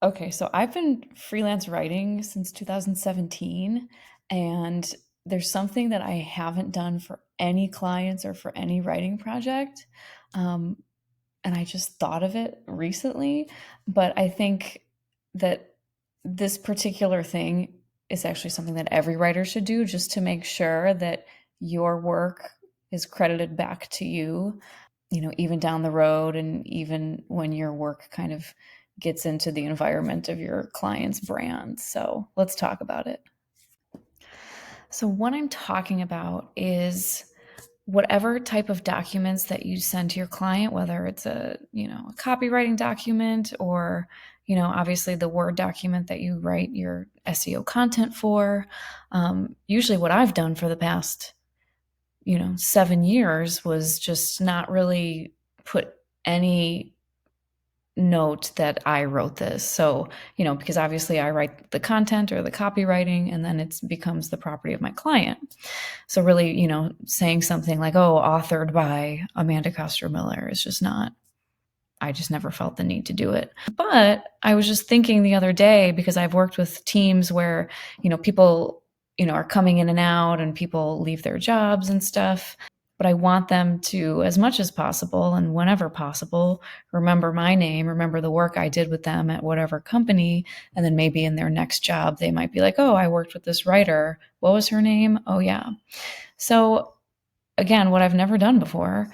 Okay, so I've been freelance writing since 2017, and there's something that I haven't done for any clients or for any writing project. Um, and I just thought of it recently, but I think that this particular thing is actually something that every writer should do just to make sure that your work is credited back to you, even down the road and even when your work kind of gets into the environment of your client's brand. So let's talk about it. So, what I'm talking about is whatever type of documents that you send to your client, whether it's a copywriting document or, obviously the Word document that you write your SEO content for. Usually what I've done for the past 7 years was just not really put any note that I wrote this. So, because obviously I write the content or the copywriting and then it becomes the property of my client. So, really, saying something like, oh, authored by Amanda Costro Miller is just not, I just never felt the need to do it. But I was just thinking the other day, because I've worked with teams where, people, are coming in and out and people leave their jobs and stuff. But I want them to, as much as possible and whenever possible, remember my name, remember the work I did with them at whatever company. And then maybe in their next job, they might be like, oh, I worked with this writer. What was her name? Oh, yeah. So, again, what I've never done before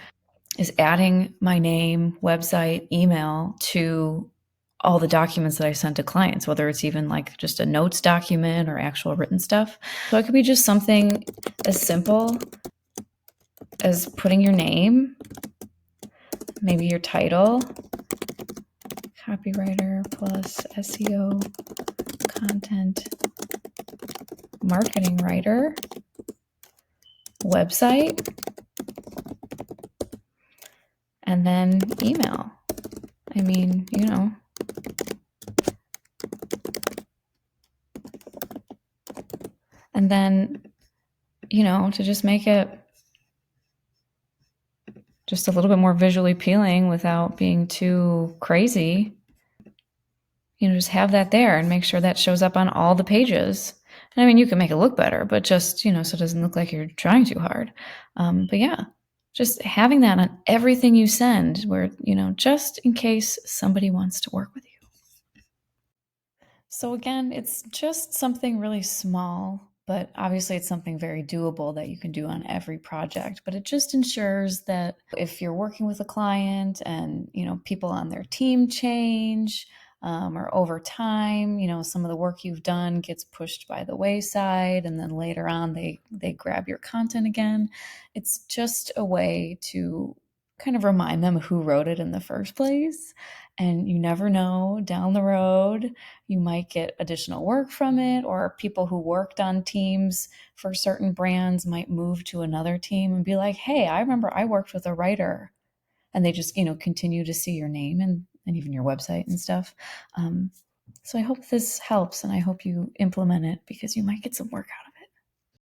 is adding my name, website, email to all the documents that I sent to clients, whether it's even like just a notes document or actual written stuff. So it could be just something as simple as putting your name, maybe your title, copywriter plus SEO content marketing writer, website, and then email. I mean, and then, to just make it just a little bit more visually appealing without being too crazy, just have that there and make sure that shows up on all the pages. And I mean, you can make it look better, but just, so it doesn't look like you're trying too hard. But yeah, just having that on everything you send where, just in case somebody wants to work with you. So again, it's just something really small, but obviously it's something very doable that you can do on every project. But it just ensures that if you're working with a client and, people on their team change, or over time, some of the work you've done gets pushed by the wayside, and then later on they grab your content again. It's just a way to kind of remind them who wrote it in the first place. And you never know, down the road, you might get additional work from it, or people who worked on teams for certain brands might move to another team and be like, hey, I remember I worked with a writer. And they just, continue to see your name and even your website and stuff. So I hope this helps and I hope you implement it because you might get some work out of it.